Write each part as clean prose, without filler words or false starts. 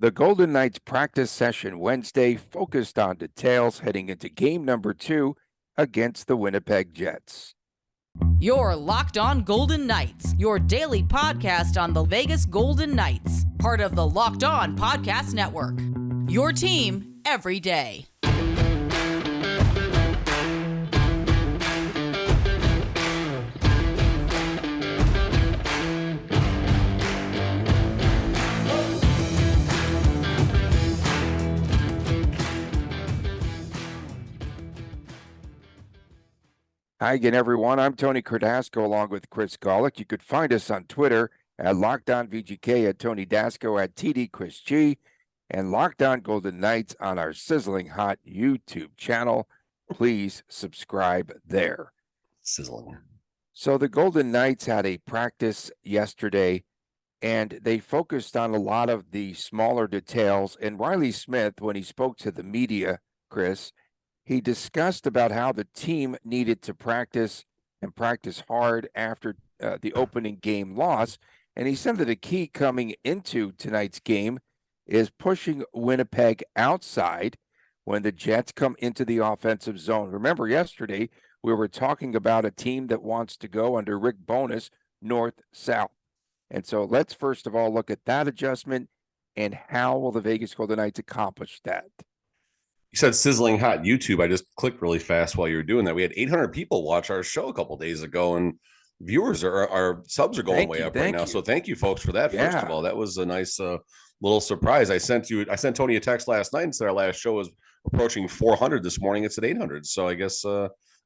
The Golden Knights practice session Wednesday focused on details heading into game number 2 against the Winnipeg Jets. You're Locked On Golden Knights, your daily podcast on the Vegas Golden Knights, part of the Locked On Podcast Network. Your team every day. Hi again, everyone. I'm Tony Cardasco along with Chris Golick. You could find us on Twitter at Locked On VGK, at Tony Dasco, at TD Chris G, and Locked On Golden Knights on our sizzling hot YouTube channel. Please subscribe there. Sizzling. So the Golden Knights had a practice yesterday, and they focused on a lot of the smaller details. And Riley Smith, when he spoke to the media, Chris, he discussed about how the team needed to practice and practice hard after the opening game loss. And he said that the key coming into tonight's game is pushing Winnipeg outside when the Jets come into the offensive zone. Remember, yesterday we were talking about a team that wants to go under Rick Bowness north-south. And so let's first of all look at that adjustment and how will the Vegas Golden Knights accomplish that. You said sizzling hot YouTube. I just clicked really fast while you were doing that. We had 800 people watch our show a couple of days ago, and viewers our subs are going way up right now. So thank you, folks, for that. First of all, that was a nice little surprise. I sent Tony a text last night and said our last show was approaching 400 this morning. It's at 800. So I guess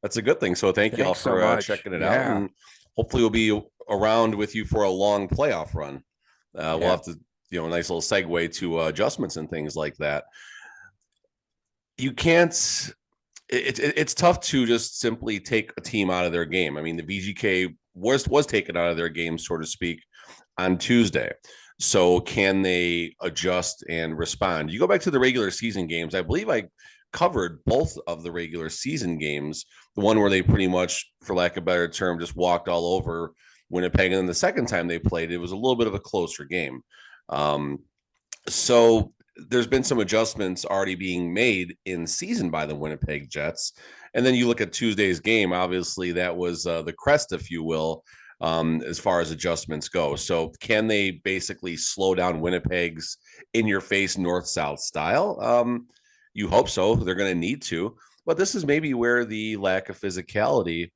that's a good thing. So thank you all for checking it out, and hopefully we'll be around with you for a long playoff run. We'll have to, a nice little segue to adjustments and things like that. You can't, it's tough to just simply take a team out of their game. I mean, the VGK was taken out of their game, so to speak, on Tuesday. So can they adjust and respond? You go back to the regular season games. I believe I covered both of the regular season games, the one where they pretty much, for lack of a better term, just walked all over Winnipeg. And then the second time they played, it was a little bit of a closer game. So there's been some adjustments already being made in season by the Winnipeg Jets. And then you look at Tuesday's game, obviously that was the crest, if you will, as far as adjustments go. So can they basically slow down Winnipeg's in-your-face north-south style? You hope so. They're going to need to. But this is maybe where the lack of physicality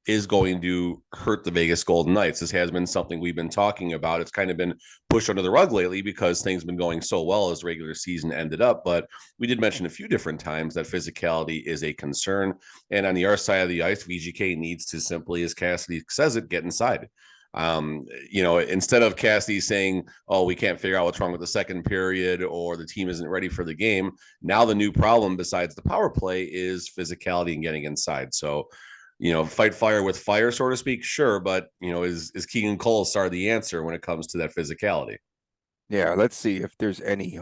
is going to hurt the Vegas Golden Knights. This has been something we've been talking about. It's kind of been pushed under the rug lately because things have been going so well as regular season ended up. But we did mention a few different times that physicality is a concern. And on the other side of the ice, VGK needs to simply, as Cassidy says it, get inside. Instead of Cassidy saying, oh, we can't figure out what's wrong with the second period or the team isn't ready for the game. Now the new problem besides the power play is physicality and getting inside. So, fight fire with fire, so to speak. Sure. But, is Keegan Kolesar the answer when it comes to that physicality? Yeah. Let's see if there's any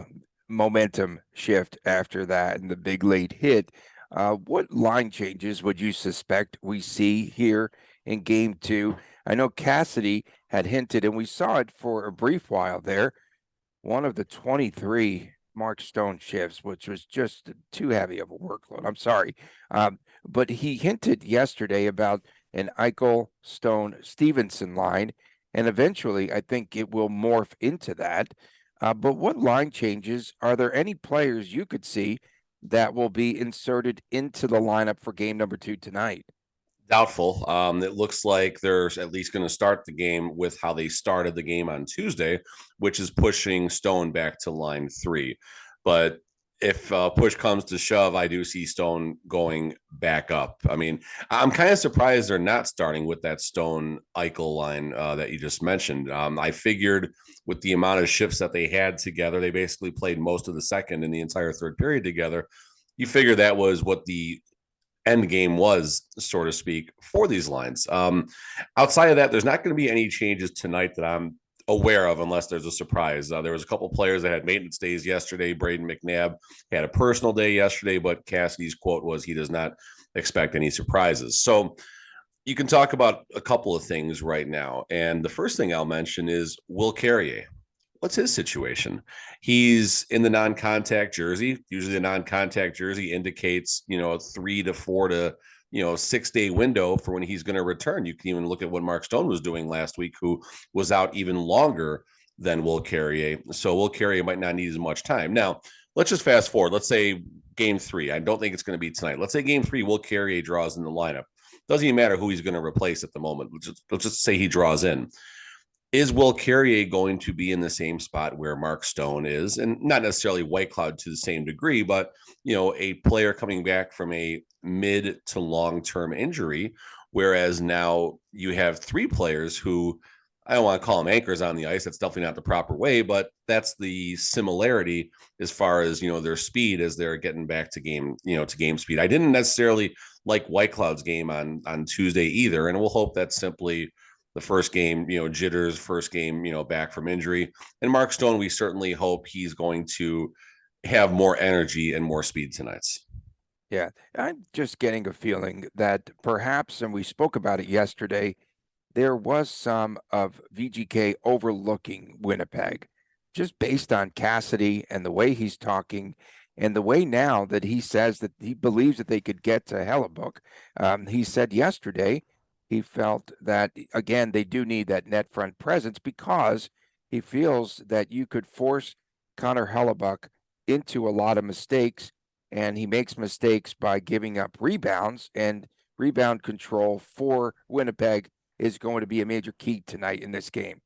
momentum shift after that and the big late hit. What line changes would you suspect we see here in game 2? I know Cassidy had hinted, and we saw it for a brief while there, one of the 23 Mark Stone shifts, which was just too heavy of a workload. I'm sorry. But he hinted yesterday about an Eichel, Stone, Stevenson line, and eventually I think it will morph into that. But what line changes, are there any players you could see that will be inserted into the lineup for game number 2 tonight? Doubtful. It looks like they're at least going to start the game with how they started the game on Tuesday, which is pushing Stone back to line 3. But if push comes to shove, I do see Stone going back up. I mean, I'm kind of surprised they're not starting with that Stone Eichel line that you just mentioned. I figured with the amount of shifts that they had together, they basically played most of the second and the entire third period together. You figure that was what the end game was, so to speak, for these lines. Outside of that, there's not going to be any changes tonight that I'm aware of unless there's a surprise. There was a couple players that had maintenance days yesterday. Braden McNabb had a personal day yesterday, but Cassidy's quote was he does not expect any surprises. So you can talk about a couple of things right now. And the first thing I'll mention is Will Carrier. what's his situation? He's in the non-contact jersey. Usually the non-contact jersey indicates, a 3 to 4 to 6-day window for when he's going to return. You can even look at what Mark Stone was doing last week, who was out even longer than Will Carrier. So Will Carrier might not need as much time. Now, let's just fast forward. Let's say game 3. I don't think it's going to be tonight. Let's say game 3, Will Carrier draws in the lineup. Doesn't even matter who he's going to replace at the moment. Let's just say he draws in. Is Will Carrier going to be in the same spot where Mark Stone is? And not necessarily White Cloud to the same degree, but, a player coming back from a mid to long-term injury, whereas now you have 3 players who, I don't want to call them anchors on the ice. That's definitely not the proper way, but that's the similarity as far as, their speed as they're getting back to game, to game speed. I didn't necessarily like White Cloud's game on Tuesday either. And we'll hope that's simply the first game, jitters, first game, back from injury. And Mark Stone, we certainly hope he's going to have more energy and more speed tonight. Yeah, I'm just getting a feeling that perhaps, and we spoke about it yesterday, there was some of VGK overlooking Winnipeg, just based on Cassidy and the way he's talking and the way now that he says that he believes that they could get to Hellebuyck. He said yesterday he felt that, again, they do need that net front presence because he feels that you could force Connor Hellebuyck into a lot of mistakes, and he makes mistakes by giving up rebounds, and rebound control for Winnipeg is going to be a major key tonight in this game.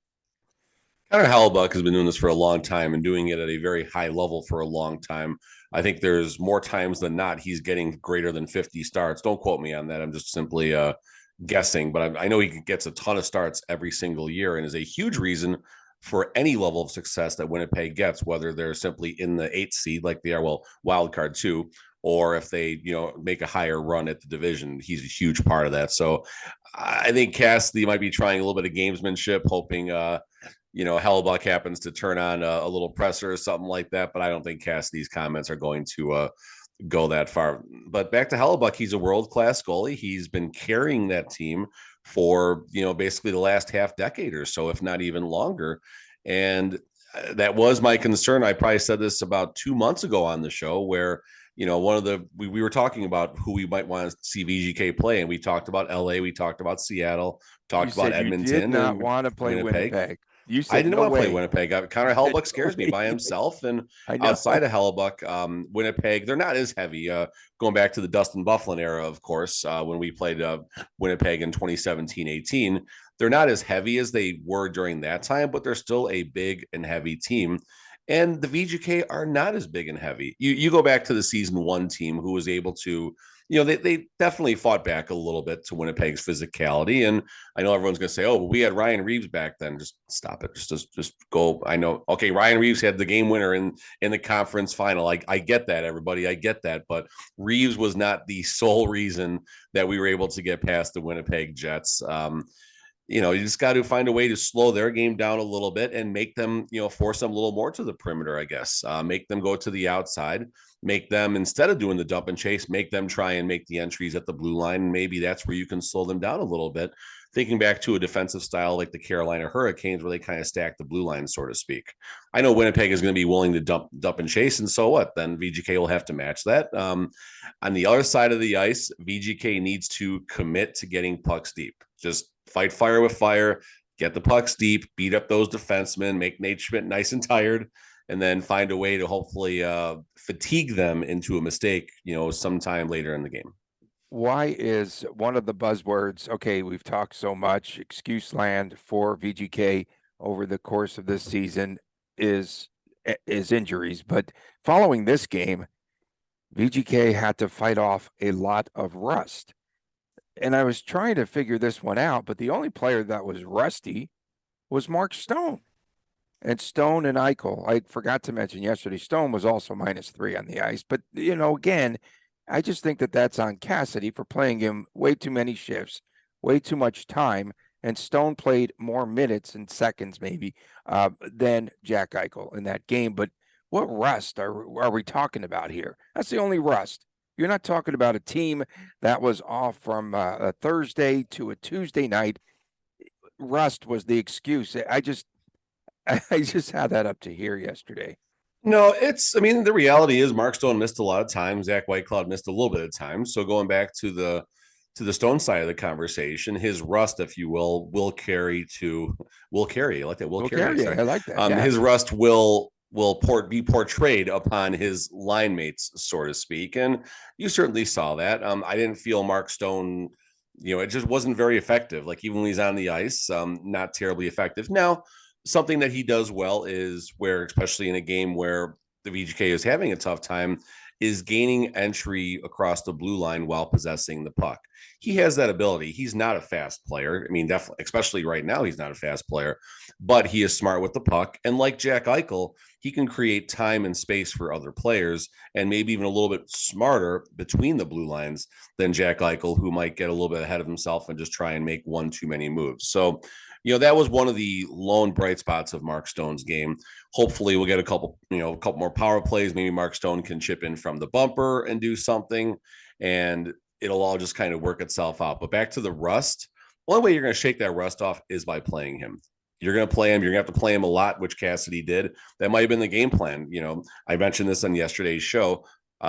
Connor Hellebuyck has been doing this for a long time and doing it at a very high level for a long time. I think there's more times than not he's getting greater than 50 starts. Don't quote me on that. I'm just simply guessing, but I know he gets a ton of starts every single year and is a huge reason for any level of success that Winnipeg gets, whether they're simply in the 8th seed like they are, wild card 2, or if they, make a higher run at the division. He's a huge part of that. So I think Cassidy might be trying a little bit of gamesmanship, hoping, Hellebuyck happens to turn on a little presser or something like that. But I don't think Cassidy's comments are going to go that far. But back to Hellebuyck, he's a world-class goalie. He's been carrying that team for, basically the last half decade or so, if not even longer. And that was my concern. I probably said this about 2 months ago on the show where, we were talking about who we might want to see VGK play. And we talked about LA, we talked about Seattle, talked about Edmonton. You did not want to play Winnipeg. You said I didn't no want to way. play Winnipeg. Connor Hellebuyck scares me by himself. And outside of Hellebuyck, Winnipeg, they're not as heavy. Going back to the Dustin Byfuglien era, of course, when we played Winnipeg in 2017-18, they're not as heavy as they were during that time, but they're still a big and heavy team. And the VGK are not as big and heavy. You go back to the season 1 team who was able to, they definitely fought back a little bit to Winnipeg's physicality. And I know everyone's going to say, oh, but we had Ryan Reeves back then. Just stop it. Just go. I know. Okay, Ryan Reeves had the game winner in the conference final. I get that, everybody. I get that. But Reeves was not the sole reason that we were able to get past the Winnipeg Jets. You just got to find a way to slow their game down a little bit and make them, force them a little more to the perimeter, I guess. Make them go to the outside, make them, instead of doing the dump and chase, make them try and make the entries at the blue line. And maybe that's where you can slow them down a little bit. Thinking back to a defensive style like the Carolina Hurricanes, where they kind of stack the blue line, so to speak. I know Winnipeg is going to be willing to dump and chase, and so what? Then VGK will have to match that. On the other side of the ice, VGK needs to commit to getting pucks deep. Just fight fire with fire, get the pucks deep, beat up those defensemen, make Nate Schmidt nice and tired, and then find a way to hopefully fatigue them into a mistake, sometime later in the game. Why is one of the buzzwords, okay, we've talked so much, excuse land for VGK over the course of this season is injuries. But following this game, VGK had to fight off a lot of rust. And I was trying to figure this one out, but the only player that was rusty was Mark Stone. And Stone and Eichel, I forgot to mention yesterday, Stone was also -3 on the ice. But, again, I just think that that's on Cassidy for playing him way too many shifts, way too much time. And Stone played more minutes and seconds maybe than Jack Eichel in that game. But what rust are we talking about here? That's the only rust. You're not talking about a team that was off from a Thursday to a Tuesday night. Rust was the excuse. I just had that up to here yesterday. No, I mean, the reality is Mark Stone missed a lot of time. Zach Whitecloud missed a little bit of time. So going back to the Stone side of the conversation, his rust, if you will carry. I like that. Will carry. Carry. Sorry. I like that. Yeah. His rust be portrayed upon his line mates, so to speak. And you certainly saw that. I didn't feel Mark Stone, it just wasn't very effective. Like even when he's on the ice, not terribly effective. Now, something that he does well is where, especially in a game where the VGK is having a tough time, is gaining entry across the blue line while possessing the puck. He has that ability. He's not a fast player. I mean, definitely, especially right now, he's not a fast player, but he is smart with the puck. And like Jack Eichel, he can create time and space for other players, and maybe even a little bit smarter between the blue lines than Jack Eichel, who might get a little bit ahead of himself and just try and make one too many moves. So, that was one of the lone bright spots of Mark Stone's game. Hopefully we'll get a couple more power plays. Maybe Mark Stone can chip in from the bumper and do something, and it'll all just kind of work itself out. But back to the rust, the only way you're going to shake that rust off is by playing him. You're going to play him. You're going to have to play him a lot, which Cassidy did. That might have been the game plan. I mentioned this on yesterday's show.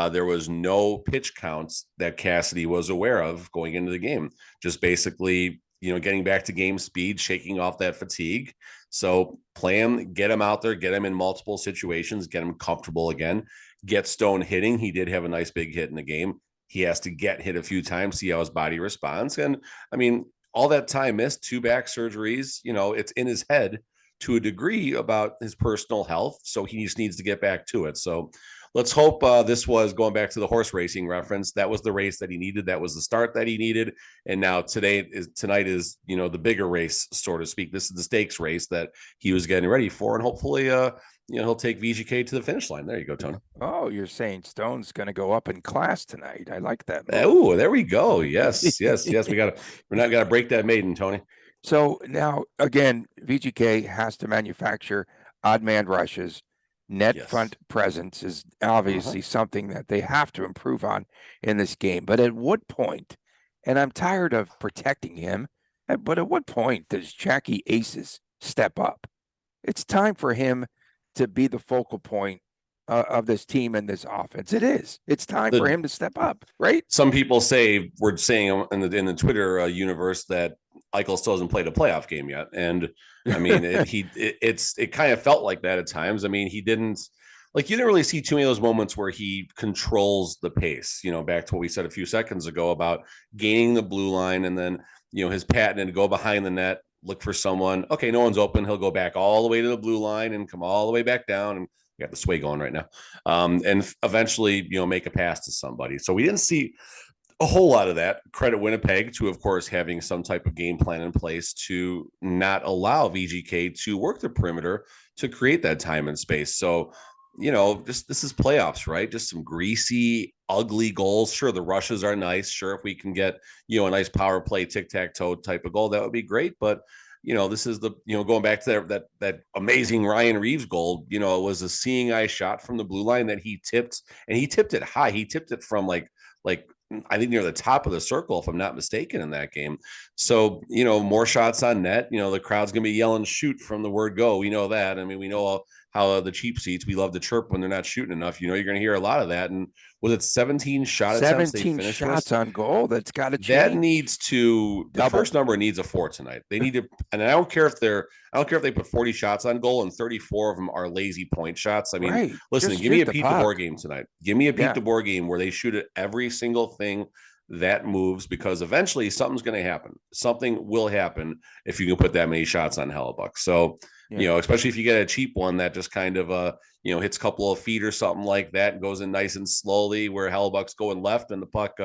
There was no pitch counts that Cassidy was aware of going into the game. Just basically, getting back to game speed, shaking off that fatigue. So play him, get him out there, get him in multiple situations, get him comfortable again, get Stone hitting. He did have a nice big hit in the game. He has to get hit a few times, see how his body responds. And I mean, all that time missed, 2 back surgeries, it's in his head to a degree about his personal health. So he just needs to get back to it. So let's hope this was going back to the horse racing reference. That was the race that he needed. That was the start that he needed. And now tonight is, the bigger race, so to speak. This is the stakes race that he was getting ready for. And hopefully, he'll take VGK to the finish line. There you go, Tony. Oh, you're saying Stone's going to go up in class tonight. I like that. Oh, there we go. Yes. We're not got to break that maiden, Tony. So now again, VGK has to manufacture odd man rushes. Net front presence is obviously something that they have to improve on in this game. But at what point, and I'm tired of protecting him, but at what point does Jackie Aces step up? It's time for him to be the focal point of this team and this offense. It is. It's time for him to step up, right? Some people we're saying in the Twitter universe that Eichel still hasn't played a playoff game yet, and I mean, it kind of felt like that at times. I mean, you didn't really see too many of those moments where he controls the pace. Back to what we said a few seconds ago about gaining the blue line, and then his patent to go behind the net, look for someone. Okay, no one's open. He'll go back all the way to the blue line and come all the way back down, and got the sway going right now, and eventually make a pass to somebody. So we didn't see a whole lot of that. Credit Winnipeg to, of course, having some type of game plan in place to not allow VGK to work the perimeter to create that time and space. So, this is playoffs, right? Just some greasy, ugly goals. Sure, the rushes are nice. Sure, if we can get, a nice power play, tic-tac-toe type of goal, that would be great. But, this is the, going back to that amazing Ryan Reeves goal, it was a seeing eye shot from the blue line that he tipped, and he tipped it high. He tipped it from like I think near the top of the circle, if I'm not mistaken, in that game. So, more shots on net. The crowd's going to be yelling shoot from the word go. We know that. I mean, we know how the cheap seats, we love to chirp when they're not shooting enough. You're going to hear a lot of that. And was it 17 shot attempts? 17 shots on goal. That's got to change. That needs to, the first number needs a 4 tonight. They need to, and I don't care if they put 40 shots on goal and 34 of them are lazy point shots. I mean, listen, give me a Pete DeBoer game tonight. Give me a Pete DeBoer game where they shoot at every single thing that moves, because eventually something's going to happen. Something will happen if you can put that many shots on Hellebuyck. So, especially if you get a cheap one that just kind of, hits a couple of feet or something like that and goes in nice and slowly, where Hellebuyck's going left and the puck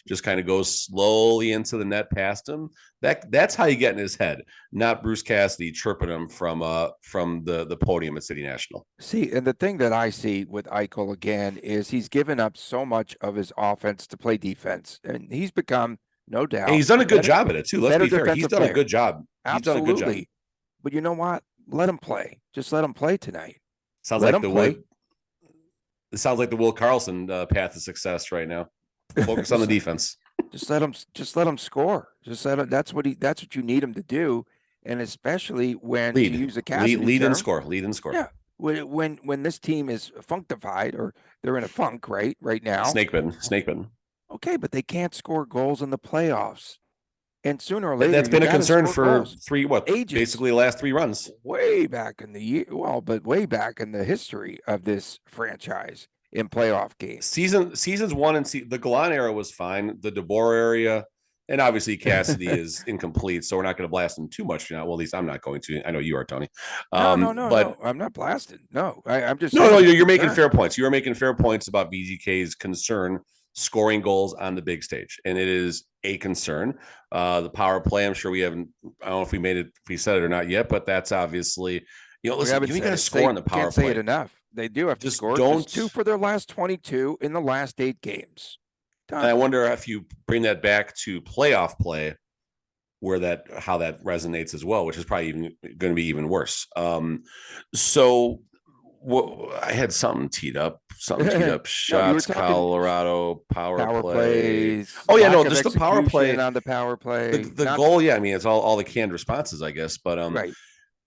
just kind of goes slowly into the net past him. That's how you get in his head, not Bruce Cassidy chirping him from the podium at City National. See, and the thing that I see with Eichel again is he's given up so much of his offense to play defense, and he's become, no doubt, and he's done a good job at it too. Let's be fair, he's done a good job. Absolutely. He's done a good job. But you know what? Let him play. Just let him play tonight. Sounds like it sounds like the Will Carlson path to success right now. Focus on the defense. Just let him score. That's what you need him to do. and especially when, to use a Cassidy lead term, and score. Yeah, when this team is functified, or they're in a funk right now. Snake bin. Okay, but they can't score goals in the playoffs. And sooner or later, that's been a concern for goals. ages. Basically the last 3 runs. Way back in the year, way back in the history of this franchise in playoff games. Seasons 1 and the Galan era was fine. The DeBoer area, and obviously Cassidy is incomplete, so we're not going to blast him too much now. Well, at least I'm not going to. I know you are, Tony. No, I'm not blasting. No, I'm just no. You're making fair points. You are making fair points about VGK's concern scoring goals on the big stage, and it is a concern. The power play, I'm sure we haven't. I don't know if we said it or not yet, but that's obviously, listen, we got to score on the power play. Can't say it enough. They do have to score. Just 2 for their last 22 in the last 8 games. And I wonder if you bring that back to playoff play, how that resonates as well, which is probably going to be even worse. I had something teed up. Shots, Colorado power plays. Oh yeah, no, just the power play on the power play. The goal, yeah. I mean, it's all the canned responses, I guess. But right.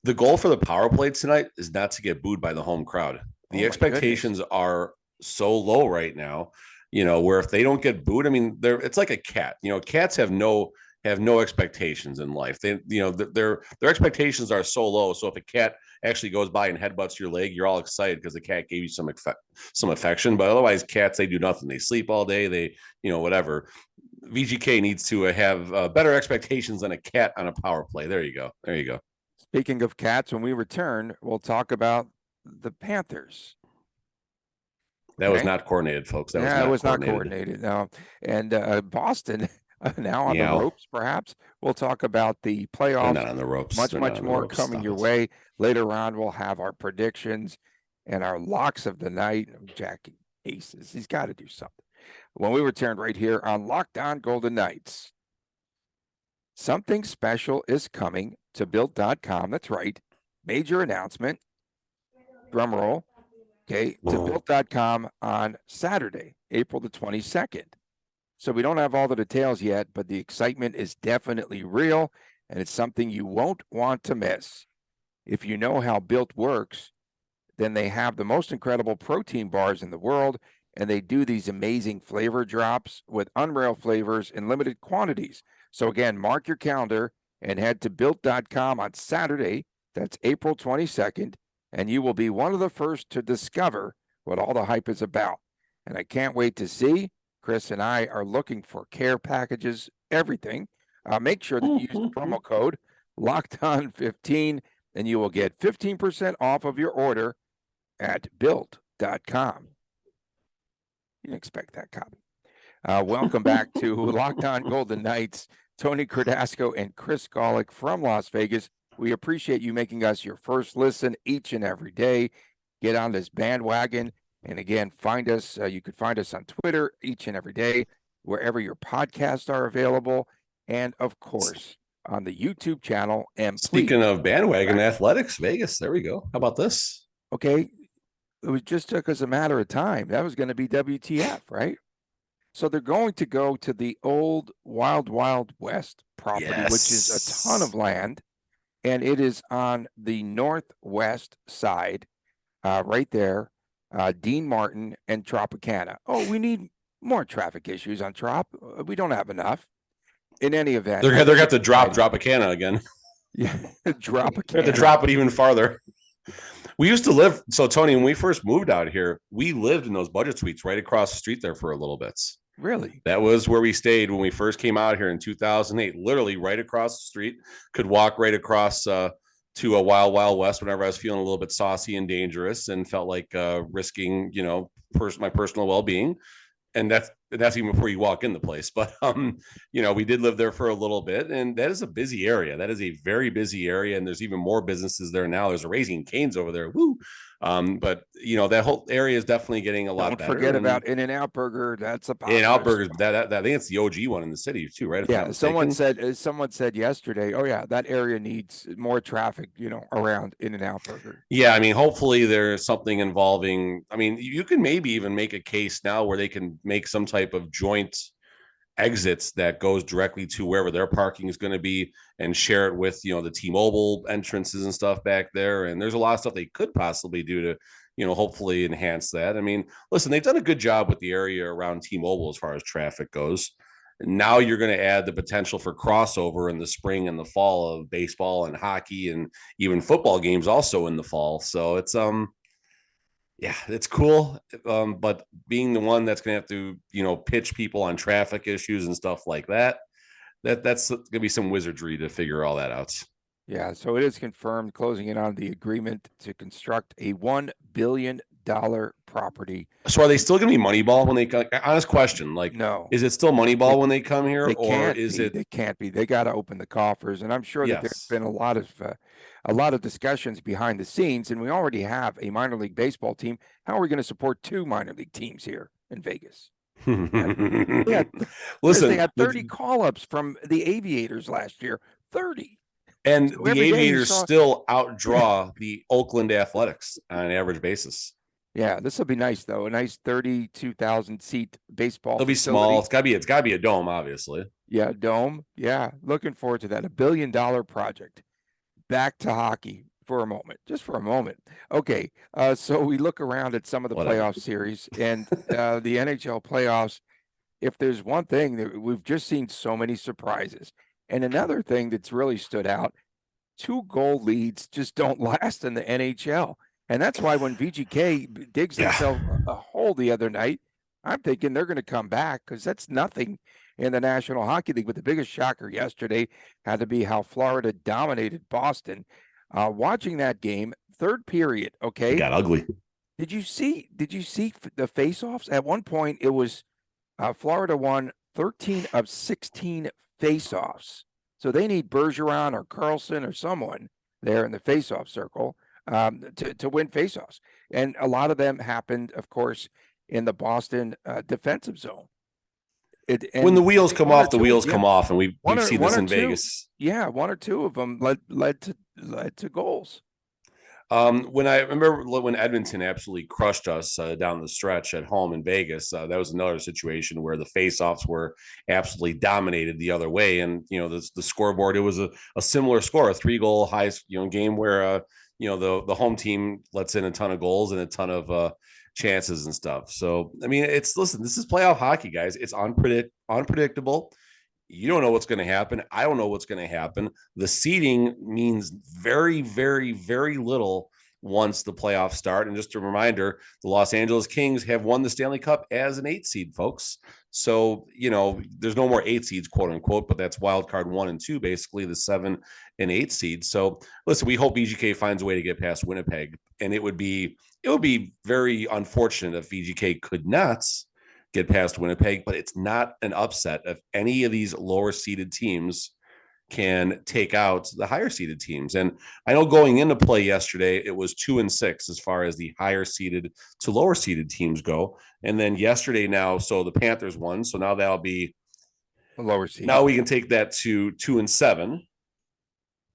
The goal for the power play tonight is not to get booed by the home crowd. The expectations are so low right now. Where if they don't get booed, I mean, it's like a cat. Cats have no expectations in life. Their expectations are so low. So if a cat actually goes by and headbutts your leg, you're all excited because the cat gave you some affection. But otherwise, cats, they do nothing. They sleep all day. They, whatever. VGK needs to have better expectations than a cat on a power play. There you go. Speaking of cats, when we return, we'll talk about the Panthers. That was not coordinated, folks. That was not coordinated. No. And Boston now on the ropes, perhaps. We'll talk about the playoffs. They're not on the ropes. Much more coming your way. Later on, we'll have our predictions and our locks of the night. Jackie aces. He's got to do something. When we return right here on Locked On Golden Knights. Something special is coming to Built.com. That's right. Major announcement. Drum roll. Okay, to Built.com on Saturday, April the 22nd. So we don't have all the details yet, but the excitement is definitely real, and it's something you won't want to miss. If you know how Built works, then they have the most incredible protein bars in the world, and they do these amazing flavor drops with unreal flavors in limited quantities. So again, mark your calendar and head to Built.com on Saturday. That's April 22nd. And you will be one of the first to discover what all the hype is about. And I can't wait to see. Chris and I are looking for care packages, everything. Make sure that you use the promo code LOCKEDON15, and you will get 15% off of your order at Built.com. You didn't expect that copy. Welcome back to Locked On Golden Knights. Tony Cardasco and Chris Golick from Las Vegas. We appreciate you making us your first listen each and every day. Get on this bandwagon. And again, find us. You could find us on Twitter each and every day, wherever your podcasts are available. And of course, on the YouTube channel. And speaking of bandwagon athletics, Vegas, there we go. How about this? Okay. It just took us a matter of time. That was going to be WTF, right? So they're going to go to the old Wild Wild West property, which is a ton of land. And it is on the northwest side, right there, Dean Martin and Tropicana. Oh, we need more traffic issues on Trop. We don't have enough. In any event. They're going to have to drop Tropicana again. Yeah, Tropicana. They have to drop it even farther. We used to live, so Tony, when we first moved out here, we lived in those budget suites right across the street there for a little bit. Really? That was where we stayed when we first came out here in 2008, literally right across the street. Could walk right across to a Wild Wild West whenever I was feeling a little bit saucy and dangerous and felt like risking, my personal well-being. And that's even before you walk in the place. But, we did live there for a little bit, and that is a busy area. That is a very busy area. And there's even more businesses there now. There's a Raising Cane's over there. Woo. But that whole area is definitely getting a lot better. Don't forget about In-N-Out Burger. That's a In-N-Out Burger. That I think it's the OG one in the city too, right? Yeah. Someone said yesterday, oh yeah, that area needs more traffic, around In-N-Out Burger. Yeah. I mean, hopefully there's something involving, you can maybe even make a case now where they can make some type of joint exits that goes directly to wherever their parking is going to be and share it with, the T-Mobile entrances and stuff back there. And there's a lot of stuff they could possibly do to, hopefully enhance that. I mean, listen, they've done a good job with the area around T-Mobile as far as traffic goes. Now you're going to add the potential for crossover in the spring and the fall of baseball and hockey and even football games also in the fall. So it's, yeah, it's cool. But being the one that's going to have to, pitch people on traffic issues and stuff like that's going to be some wizardry to figure all that out. Yeah, so it is confirmed, closing in on the agreement to construct a $1 billion property. So are they still going to be Moneyball when they come? Honest question. Like, no, is it still Moneyball when they come here, or is it? They can't be. They got to open the coffers, and I'm sure that there's been a lot of discussions behind the scenes, and we already have a minor league baseball team. How are we going to support 2 minor league teams here in Vegas? Listen, they had 30 call-ups from the Aviators last year. 30. And so the Aviators still outdraw the Oakland Athletics on an average basis. Yeah, this will be nice though. A nice 32,000 seat baseball. It'll be small. It's gotta be a dome, obviously. Yeah, dome. Yeah, looking forward to that. $1 billion project. Back to hockey for a moment, just for a moment. Okay, so we look around at some of the playoff series and the NHL playoffs. If there's one thing that we've just seen so many surprises. And another thing that's really stood out, 2-goal leads just don't last in the NHL. And that's why when VGK digs themselves a hole the other night, I'm thinking they're going to come back because that's nothing in the National Hockey League. But the biggest shocker yesterday had to be how Florida dominated Boston. Watching that game, third period, okay? It got ugly. Did you see the faceoffs? At one point, it was Florida won 13 of 16 faceoffs. So they need Bergeron or Carlson or someone there in the faceoff circle to win faceoffs. And a lot of them happened, of course, in the Boston defensive zone. When the wheels come off, the wheels come off, and we've seen this in Vegas. Yeah, 1 or 2 of them led to goals. When I remember when Edmonton absolutely crushed us down the stretch at home in Vegas, that was another situation where the faceoffs were absolutely dominated the other way. And, the scoreboard, it was a similar score, a 3-goal high, game where, the home team lets in a ton of goals and a ton of chances and stuff. So, I mean, this is playoff hockey, guys. It's unpredictable. You don't know what's going to happen. I don't know what's going to happen. The seeding means very, very, very little once the playoffs start. And just a reminder, the Los Angeles Kings have won the Stanley Cup as an 8 seed, folks. So, there's no more 8 seeds, quote unquote, but that's wild card 1 and 2, basically the 7 and 8 seeds. So listen, we hope VGK finds a way to get past Winnipeg, and it would be very unfortunate if VGK could not get past Winnipeg, but it's not an upset if any of these lower seeded teams can take out the higher seeded teams. And I know going into play yesterday, it was 2 and 6 as far as the higher seeded to lower seeded teams go. And then yesterday now, so the Panthers won. So now that'll be a lower seed. Now we can take that to 2 and 7.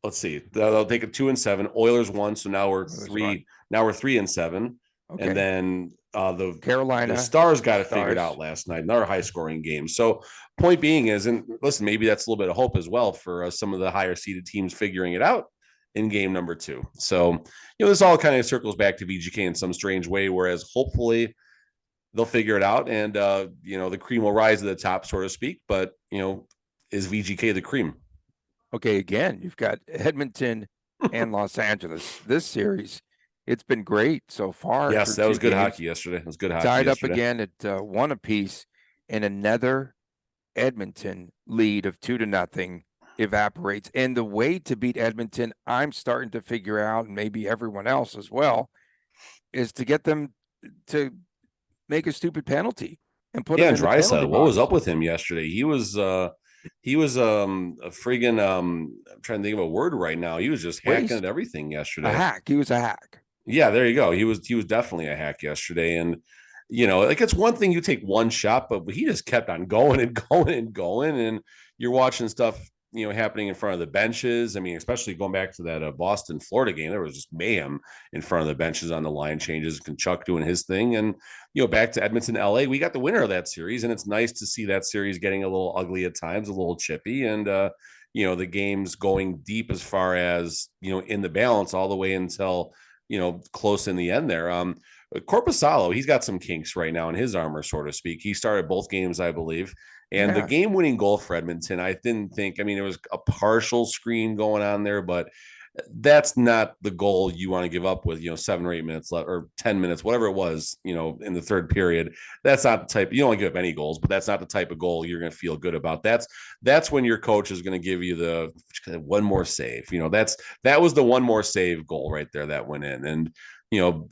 Let's see. They'll take it 2 and 7. Oilers won. So now we're 3. Now we're 3 and 7. Okay. And then the Carolina, the Stars got it figured out last night. Another high scoring game. So point being is, and listen, maybe that's a little bit of hope as well for some of the higher seeded teams figuring it out in game number 2. So, this all kind of circles back to VGK in some strange way, whereas hopefully they'll figure it out and, the cream will rise to the top, so to speak. But, is VGK the cream? Okay. Again, you've got Edmonton and Los Angeles. This series, it's been great so far. Yes, that was good hockey yesterday. It was good hockey. Tied up again at 1 apiece, and another Edmonton lead of 2-0 evaporates. And the way to beat Edmonton, I'm starting to figure out, and maybe everyone else as well, is to get them to make a stupid penalty and put him in the penalty box. What was up with him yesterday? He was a friggin' I'm trying to think of a word right now. He was just hacking at everything yesterday. A hack. He was a hack. Yeah, there you go. He was definitely a hack yesterday. And, it's one thing you take one shot, but he just kept on going and going and going. And you're watching stuff, happening in front of the benches. I mean, especially going back to that Boston, Florida game, there was just mayhem in front of the benches on the line changes. Kachuk doing his thing, and back to Edmonton, LA, we got the winner of that series, and it's nice to see that series getting a little ugly at times, a little chippy, and the game's going deep as far as in the balance all the way until close in the end there. Korpisalo, he's got some kinks right now in his armor, so to speak. He started both games, I believe. And the game-winning goal for Edmonton, I didn't think, I mean, it was a partial screen going on there, but that's not the goal you want to give up with, 7 or 8 minutes left, or 10 minutes, whatever it was, in the third period. That's not the type, you don't want to give up any goals, but that's not the type of goal you're going to feel good about. That's when your coach is going to give you the one more save. That was the one more save goal right there that went in. And,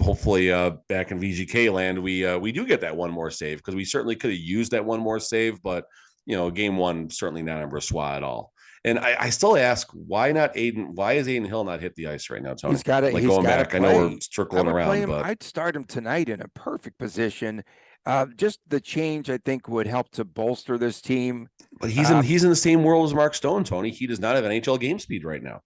hopefully back in VGK land, we do get that one more save, because we certainly could have used that one more save, but game one, certainly not on Brossoit at all. And I still ask, why not Aiden? Why is Aiden Hill not hit the ice right now, Tony? He's got to going back. I know we're circling around, but I'd start him tonight in a perfect position. Just the change, I think, would help to bolster this team. But he's in the same world as Mark Stone, Tony. He does not have NHL game speed right now.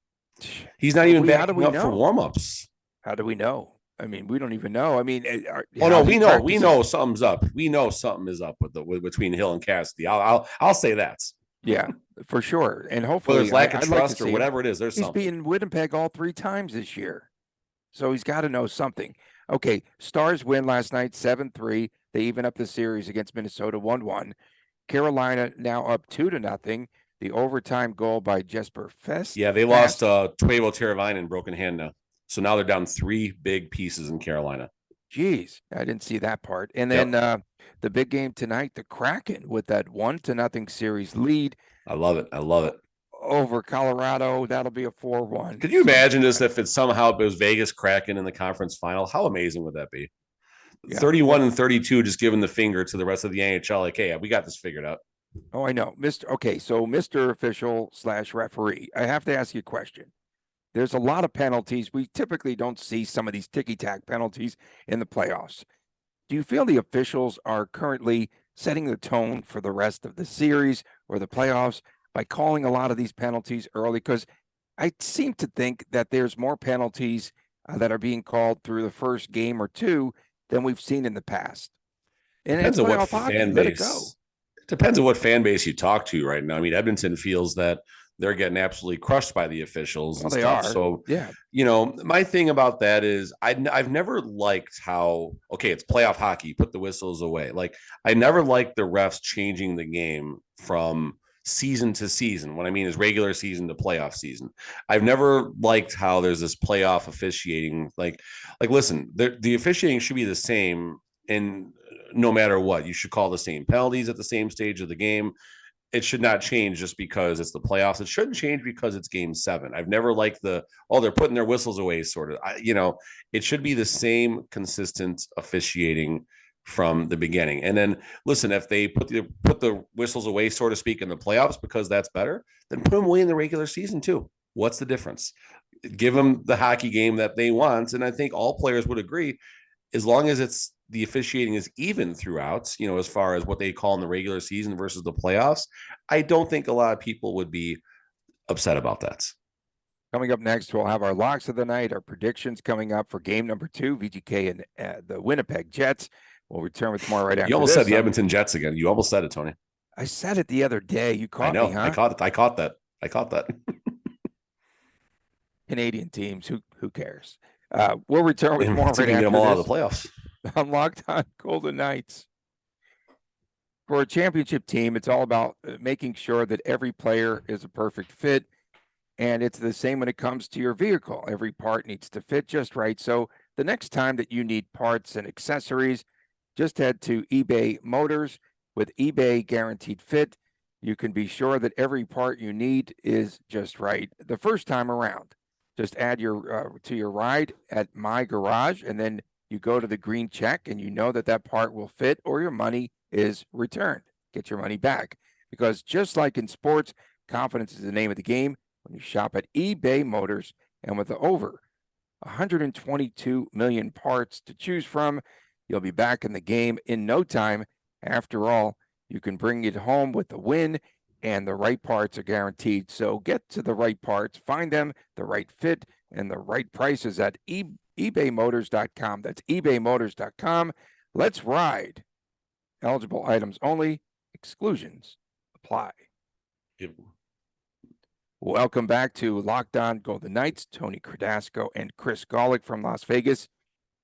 He's not even backing up for warmups. How do we know? I mean, we don't even know. I mean, we know something's up. We know something is up between Hill and Cassidy. I'll say that. Yeah, for sure. And hopefully, whether it's lack of trust or whatever it is, there's something. He's beaten Winnipeg all 3 times this year, so he's got to know something. Okay, Stars win last night 7-3. They even up the series against Minnesota 1-1. Carolina now up 2-0. The overtime goal by Jesper Fest. Yeah, they lost Teuvo Teravainen, broken hand now. So now they're down 3 big pieces in Carolina. Jeez, I didn't see that part. And then the big game tonight, the Kraken with that 1-0 series lead. I love it. Over Colorado, that'll be a 4-1. Could you imagine this if it was Vegas Kraken in the conference final? How amazing would that be? Yeah. 31-32, just giving the finger to the rest of the NHL. Like, hey, we got this figured out. Oh, I know. Mr. Official / referee, I have to ask you a question. There's a lot of penalties. We typically don't see some of these ticky-tack penalties in the playoffs. Do you feel the officials are currently setting the tone for the rest of the series or the playoffs by calling a lot of these penalties early? Because I seem to think that there's more penalties that are being called through the first game or two than we've seen in the past. And depends on what fan base. It depends on what fan base you talk to right now. I mean, Edmonton feels that they're getting absolutely crushed by the officials and stuff. So, yeah, my thing about that is I've never liked how, it's playoff hockey, put the whistles away. Like, I never liked the refs changing the game from season to season. What I mean is regular season to playoff season. I've never liked how there's this playoff officiating. Like listen, the officiating should be the same, and no matter what, you should call the same penalties at the same stage of the game. It should not change just because it's the playoffs. It shouldn't change because it's game 7. I've never liked they're putting their whistles away sort of. It should be the same consistent officiating from the beginning. And then listen, if they put the whistles away, so to speak, in the playoffs because that's better, then put them away in the regular season too. What's the difference? Give them the hockey game that they want. And I think all players would agree, as long as the officiating is even throughout, as far as what they call in the regular season versus the playoffs, I don't think a lot of people would be upset about that. Coming up next, we'll have our locks of the night, our predictions coming up for game number 2, VGK and the Winnipeg Jets. We'll return with more right after this. You almost said the Edmonton Jets again. You almost said it, Tony. I said it the other day. You caught me, huh? I caught that. Canadian teams, who cares? We'll return with more right after get them all out of the this. playoffs. I'm Locked On Golden Knights. For a championship team, it's all about making sure that every player is a perfect fit. And it's the same when it comes to your vehicle. Every part needs to fit just right. So the next time that you need parts and accessories, just head to eBay Motors. With eBay Guaranteed Fit, you can be sure that every part you need is just right the first time around. Just add to your ride at My Garage, and then you go to the green check, and you know that part will fit, or your money is returned. Get your money back. Because just like in sports, confidence is the name of the game when you shop at eBay Motors. And with over 122 million parts to choose from, you'll be back in the game in no time. After all, you can bring it home with a win and the right parts are guaranteed. So get to the right parts, find them, the right fit, and the right prices at ebaymotors.com. That's ebaymotors.com. Let's ride. Eligible items only. Exclusions apply. Yep. Welcome back to Locked On Golden Knights. Tony Cardasco and Chris Golick from Las Vegas.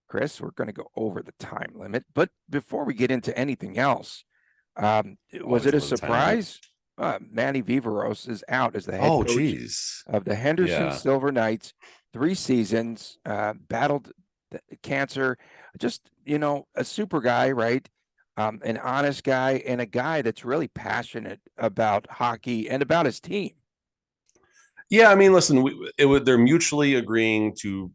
Chris, we're going to go over the time limit, but before we get into anything else, was it a surprise? Manny Viveros is out as the head coach of the Henderson Silver Knights. 3 seasons, battled cancer, just, a super guy, right? An honest guy and a guy that's really passionate about hockey and about his team. Yeah, I mean, listen, they're mutually agreeing to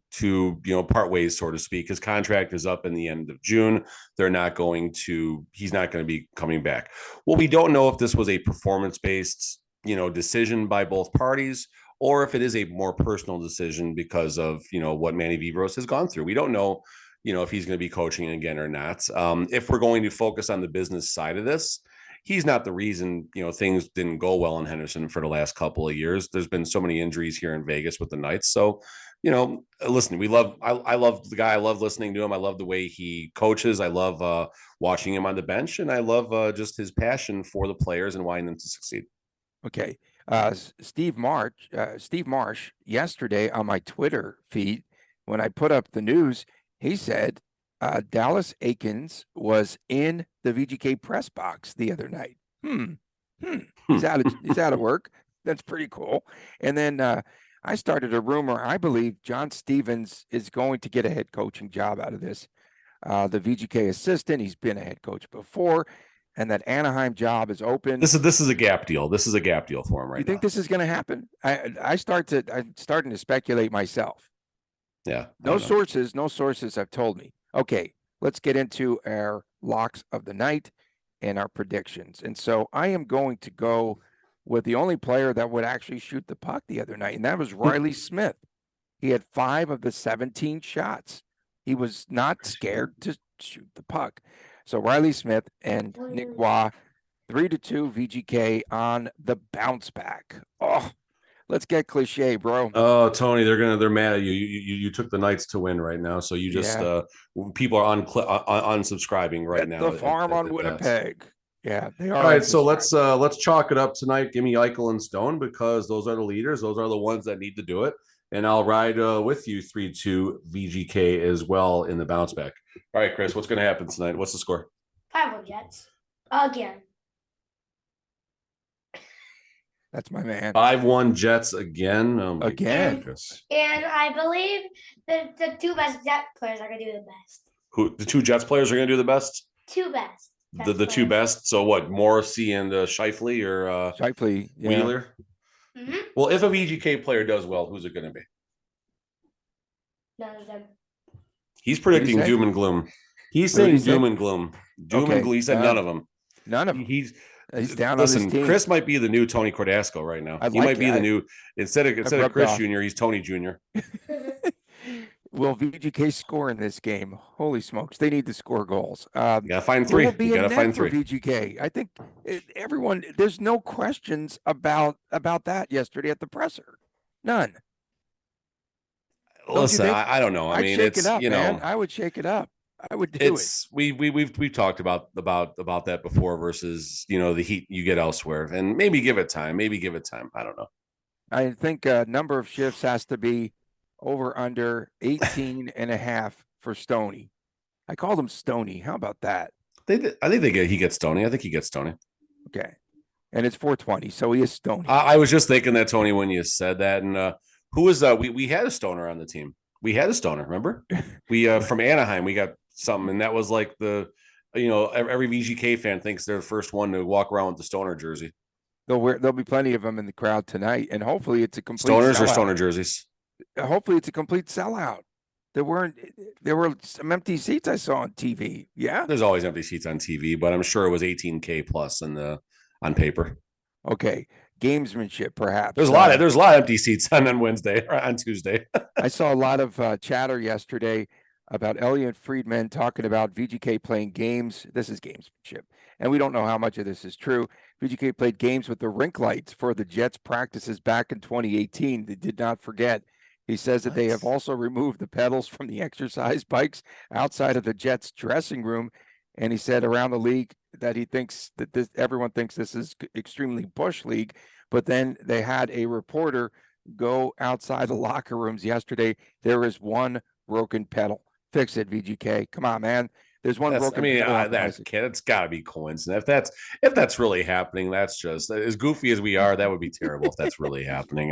part ways, so to speak. His contract is up in the end of June. He's not going to be coming back. Well, we don't know if this was a performance-based, decision by both parties, or if it is a more personal decision because of, what Manny Viveros has gone through. We don't know, if he's going to be coaching again or not. If we're going to focus on the business side of this, he's not the reason, things didn't go well in Henderson for the last couple of years. There's been so many injuries here in Vegas with the Knights. So, listen, I love the guy. I love listening to him. I love the way he coaches. I love watching him on the bench, and I love just his passion for the players and wanting them to succeed. Okay. Steve Marsh, yesterday on my Twitter feed, when I put up the news, he said, Dallas Eakins was in the VGK press box the other night. He's out of work. That's pretty cool. And then I started a rumor. I believe John Stevens is going to get a head coaching job out of this. The VGK assistant, he's been a head coach before, and that Anaheim job is open. This is a gap deal. This is a gap deal for him right now. You think this is going to happen? I'm starting to speculate myself. Yeah. No sources have told me. Okay, let's get into our locks of the night and our predictions. And so I am going to go with the only player that would actually shoot the puck the other night, and that was Riley Smith. He had 5 of the 17 shots. He was not scared to shoot the puck. So Riley Smith and Nick Waugh, 3-2 VGK on the bounce back. Oh, let's get cliche, bro. Oh, Tony, they're mad at you. You took the Knights to win right now, so you just people are unsubscribing right now. The farm on Winnipeg. Yeah, they are. All right, so let's chalk it up tonight. Give me Eichel and Stone, because those are the leaders. Those are the ones that need to do it. And I'll ride with you 3-2 VGK as well in the bounce back. All right, Chris, what's going to happen tonight? What's the score? 5-1 Jets again. That's my man. 5-1 Jets again. Again. And I believe that the 2 best Jet players are going to do the best. Who, the 2 Jets players are going to do the best? 2 best. The 2 best. So what? Morrissey and Scheifele or Scheifele, Wheeler? Mm-hmm. Well, if a VGK player does well, who's it going to be? None of them. He's predicting doom and gloom. He's saying doom and gloom. Doom and gloom. He said none of them. None of them. He's down on his team. Chris might be the new Tony Cardasco right now. He might be the new instead of Chris Jr., he's Tony Jr. Will VGK score in this game? Holy smokes. They need to score goals. You gotta find 3. You gotta find 3. VGK. I think everyone, there's no questions about that yesterday at the presser. None. Listen, I don't know. I mean, it's man. I would shake it up. I would do it. We've talked about that before versus the heat you get elsewhere, and maybe give it time. I don't know. I think number of shifts has to be over under 18 and a half for Stoney. I called him Stoney. How about that? I think he gets Stoney. I think he gets Stoney. Okay. And it's 420, so he is Stoney. I was just thinking that, Tony, when you said that. And who was we had a stoner on the team. We had a stoner, remember? We from Anaheim, we got something, and that was like every VGK fan thinks they're the first one to walk around with the stoner jersey. There'll be plenty of them in the crowd tonight, and hopefully it's a complete stoners sellout. Or stoner jerseys. Hopefully it's a complete sellout. There were some empty seats I saw on TV. Yeah, there's always empty seats on TV, but I'm sure it was 18K plus on paper. Okay, gamesmanship perhaps. There's a lot of empty seats on Wednesday or on Tuesday. I saw a lot of chatter yesterday about Elliot Friedman talking about VGK playing games. This is gamesmanship, and we don't know how much of this is true. VGK played games with the rink lights for the Jets practices back in 2018. They did not forget. He says that they have also removed the pedals from the exercise bikes outside of the Jets dressing room. And he said around the league that he thinks that everyone thinks this is extremely Bush league. But then they had a reporter go outside the locker rooms yesterday. There is one broken pedal. Fix it, VGK. Come on, man. There's one broken pedal. It's got to be coincidence. If that's really happening, that's just as goofy as we are. That would be terrible if that's really happening.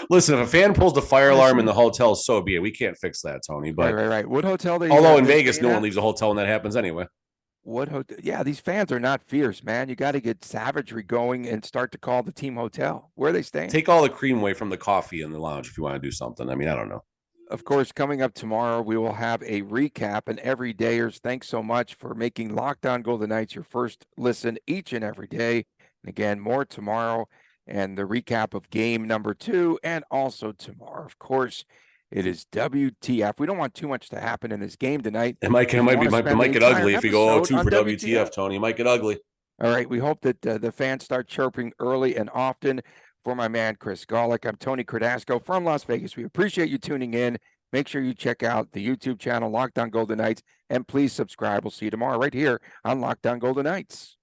Listen, if a fan pulls the fire alarm in the hotel, so be it. We can't fix that, Tony. But right. What hotel? Although in Vegas, no one leaves a hotel when that happens anyway. What hotel? Yeah, these fans are not fierce, man. You got to get savagery going and start to call the team hotel. Where are they staying? Take all the cream away from the coffee in the lounge if you want to do something. I don't know. Of course, coming up tomorrow, we will have a recap. And everydayers, thanks so much for making Locked On Golden Knights your first listen each and every day. And again, more tomorrow and the recap of game number 2. And also tomorrow, of course, it is WTF. We don't want too much to happen in this game tonight. It might get ugly if we go 2 for WTF, Tony. It might get ugly. All right. We hope that the fans start chirping early and often. For my man, Chris Golick, I'm Tony Cardasco from Las Vegas. We appreciate you tuning in. Make sure you check out the YouTube channel, Locked On Golden Knights, and please subscribe. We'll see you tomorrow right here on Locked On Golden Knights.